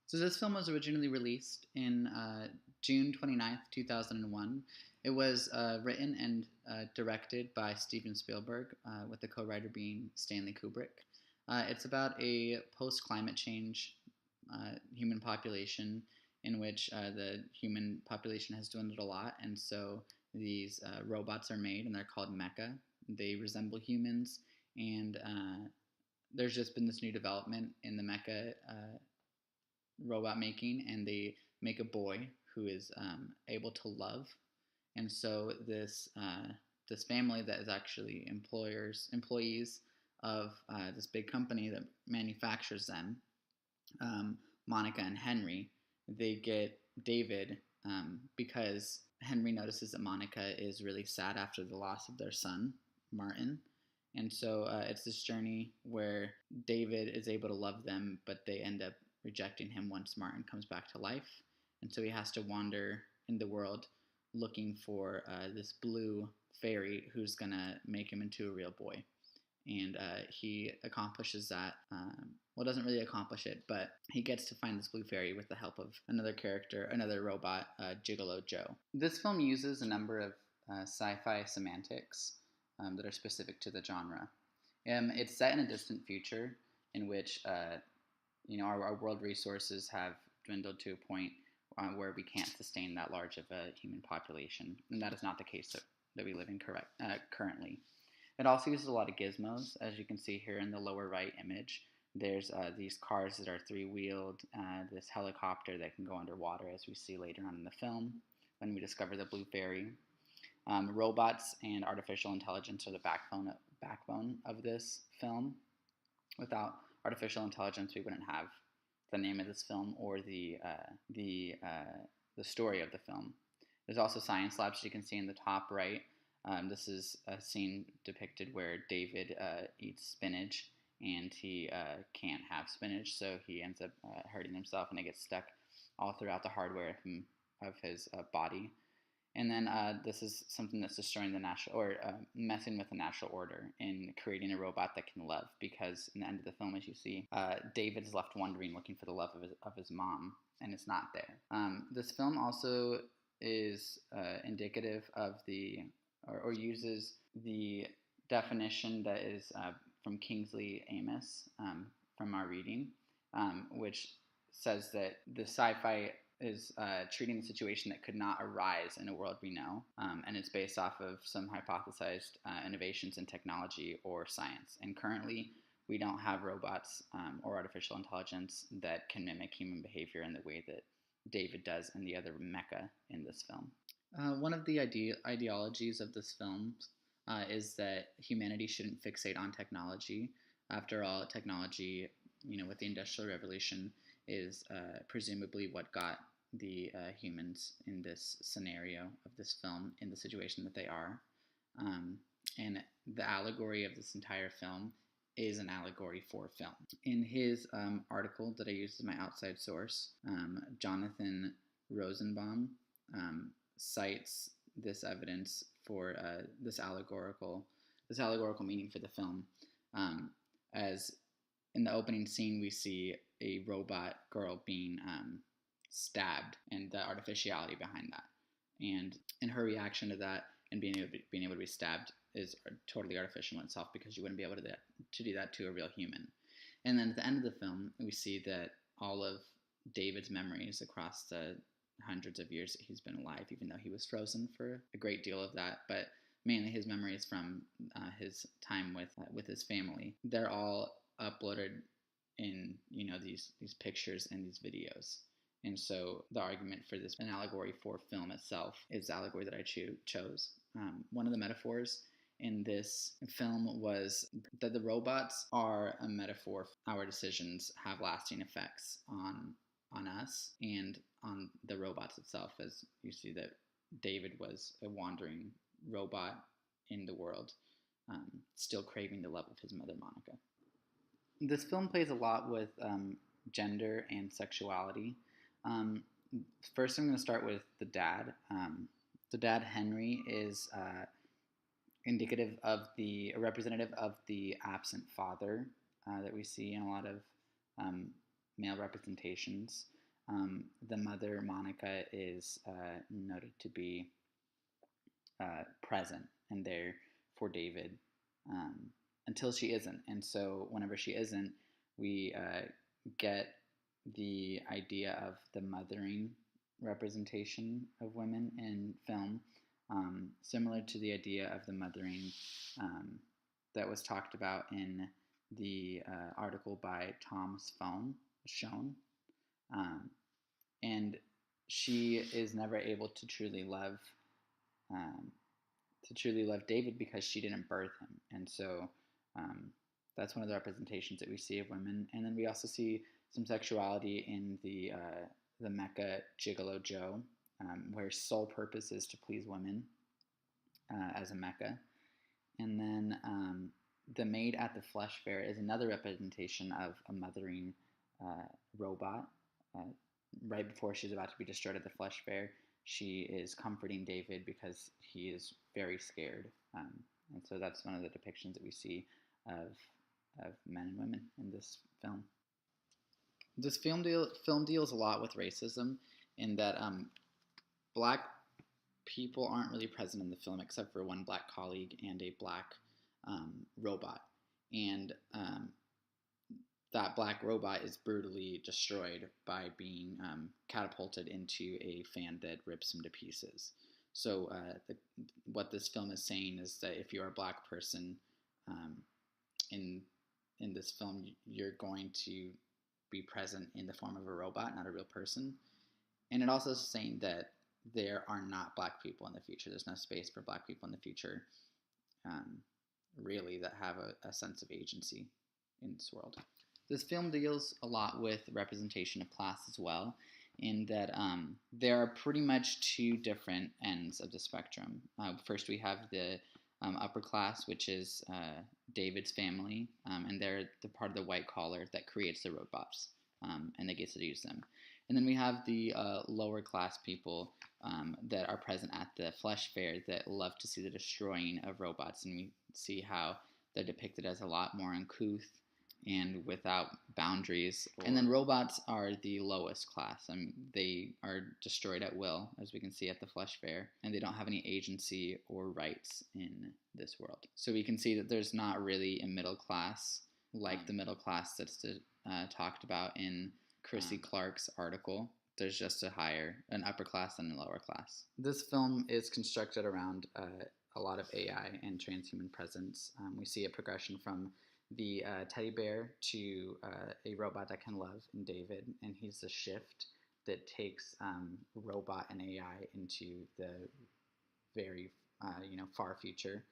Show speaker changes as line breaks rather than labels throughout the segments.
So this film was originally released in June 29th, 2001. It was written and directed by Steven Spielberg, with the co-writer being Stanley Kubrick. It's about a post-climate change human population in which the human population has dwindled a lot, and so these robots are made, and they're called mecha. They resemble humans, and there's just been this new development in the mecha robot making, and they make a boy who is able to love. And so this family that is actually employees of this big company that manufactures them, Monica and Henry, they get David because Henry notices that Monica is really sad after the loss of their son, Martin. And so it's this journey where David is able to love them, but they end up rejecting him once Martin comes back to life. And so he has to wander in the world looking for this blue fairy who's going to make him into a real boy. And he accomplishes that. Well, doesn't really accomplish it, but he gets to find this blue fairy with the help of another character, another robot, Gigolo Joe. This film uses a number of sci-fi semantics that are specific to the genre. It's set in a distant future in which our world resources have dwindled to a point where we can't sustain that large of a human population, and that is not the case that we live in currently. It also uses a lot of gizmos, as you can see here in the lower right image. There's these cars that are three-wheeled, this helicopter that can go underwater, as we see later on in the film when we discover the blue fairy. Robots and artificial intelligence are the backbone of this film. Without artificial intelligence, we wouldn't have the name of this film or the story of the film. There's also science labs, as you can see in the top right. This is a scene depicted where David eats spinach, and he can't have spinach, so he ends up hurting himself, and it gets stuck all throughout the hardware of his body. And then this is something that's destroying messing with the natural order and creating a robot that can love, because in the end of the film, as you see, David is left wandering, looking for the love of his mom, and it's not there. This film also is indicative of or uses the definition that is from Kingsley Amis from our reading, which says that the sci-fi is treating a situation that could not arise in a world we know, and it's based off of some hypothesized innovations in technology or science. And currently, we don't have robots or artificial intelligence that can mimic human behavior in the way that David does and the other mecha in this film. One of the ideologies of this film is that humanity shouldn't fixate on technology. After all, technology, with the Industrial Revolution, is presumably what got the humans in this scenario of this film in the situation that they are. And the allegory of this entire film is an allegory for film. In his article that I used as my outside source, Jonathan Rosenbaum cites this evidence for this allegorical meaning for the film, as in the opening scene we see a robot girl being stabbed, and the artificiality behind that, and in her reaction to that and being able to be stabbed is totally artificial in itself, because you wouldn't be able to do that to a real human. And then at the end of the film, we see that all of David's memories across the hundreds of years that he's been alive, even though he was frozen for a great deal of that, but mainly his memories from his time with his family, they're all uploaded in these pictures and these videos. And so the argument for this, an allegory for film itself, is the allegory that I chose. One of the metaphors in this film was that the robots are a metaphor for our decisions have lasting effects on us and on the robots itself, as you see that David was a wandering robot in the world, still craving the love of his mother, Monica. This film plays a lot with gender and sexuality. First, I'm going to start with the dad. The dad, Henry, is indicative of a representative of the absent father that we see in a lot of male representations. The mother, Monica, is noted to be present and there for David until she isn't. And so whenever she isn't, we get the idea of the mothering representation of women in film, similar to the idea of the mothering that was talked about in the article by Tom's Schoen. And she is never able to truly love David because she didn't birth him. And so that's one of the representations that we see of women. And then we also see some sexuality in the Mecca Gigolo Joe, where his sole purpose is to please women as a Mecca. And then the maid at the flesh fair is another representation of a mothering robot. Right before she's about to be destroyed at the flesh fair, she is comforting David because he is very scared. And so that's one of the depictions that we see of men and women in this film. This film deals a lot with racism in that black people aren't really present in the film except for one black colleague and a black robot. And that black robot is brutally destroyed by being catapulted into a fan that rips him to pieces. So what this film is saying is that if you're a black person in this film, you're going to be present in the form of a robot, not a real person. And it also is saying that there are not black people in the future. There's no space for black people in the future, really, that have a sense of agency in this world. This film deals a lot with representation of class as well, in that there are pretty much two different ends of the spectrum. First, we have the upper class, which is David's family, and they're the part of the white collar that creates the robots, and they get to use them. And then we have the lower class people that are present at the flesh fair that love to see the destroying of robots, and we see how they're depicted as a lot more uncouth and without boundaries. And then robots are the lowest class. They are destroyed at will, as we can see at the flesh fair, and they don't have any agency or rights in this world. So we can see that there's not really a middle class like the middle class that's talked about in Chrissy Clark's article. There's just an upper class and a lower class. This film is constructed around a lot of AI and transhuman presence. We see a progression from the teddy bear to a robot that can love in David, and he's the shift that takes robot and AI into the very far future,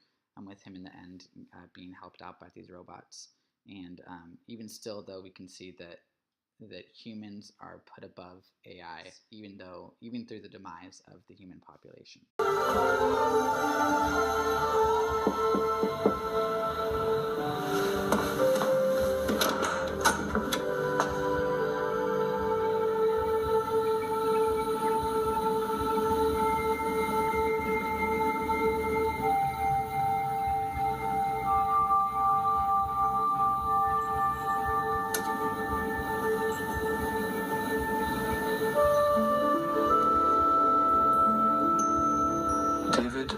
with him in the end being helped out by these robots. And even still, though, we can see that humans are put above AI, even through the demise of the human population.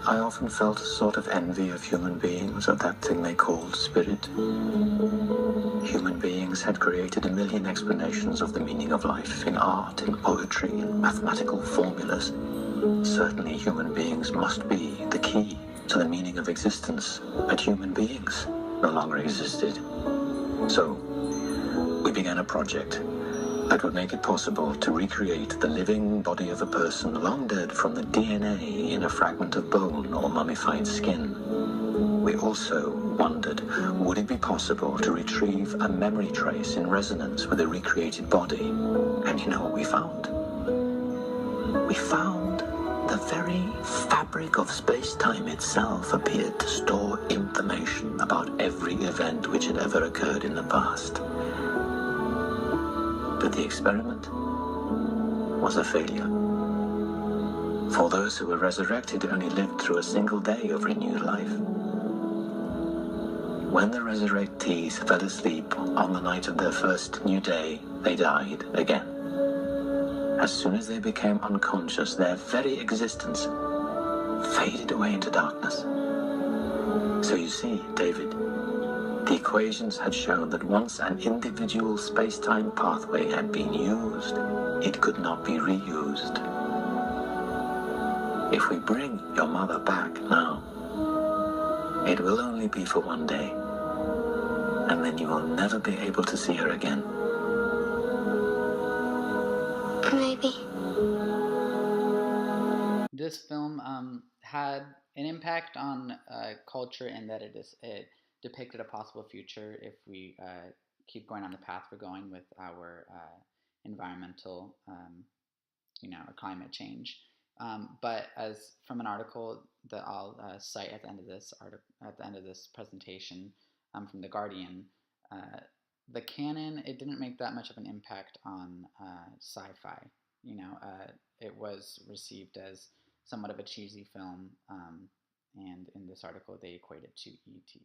I often felt a sort of envy of human beings, of that thing they called spirit. Human beings had created a million explanations of the meaning of life in art, in poetry, in mathematical formulas. Certainly human beings must be the key to the meaning of existence, but human beings no longer existed. So, we began a project that would make it possible to recreate the living body of a person long dead from the DNA in a fragment of bone or mummified skin. We also wondered, would it be possible to retrieve a memory trace in resonance with a recreated body? And you know what we found? We found the very fabric of space-time itself appeared to store information about every event which had ever occurred in the past. But the experiment was a failure. For those who were resurrected only lived through a single day of renewed life. When the resurrectees fell asleep on the night of their first new day, they died again. As soon as they became unconscious, their very existence faded away into darkness. So you see, David, the equations had shown that once an individual space-time pathway had been used, it could not be reused. If we bring your mother back now, it will only be for one day, and then you will never be able to see her again.
Maybe.
This film had an impact on culture in that it depicted a possible future if we keep going on the path we're going with our environmental, climate change. But as from an article that I'll cite at the end of this presentation from the Guardian, the canon, it didn't make that much of an impact on sci-fi. It was received as somewhat of a cheesy film, and in this article they equate it to E.T.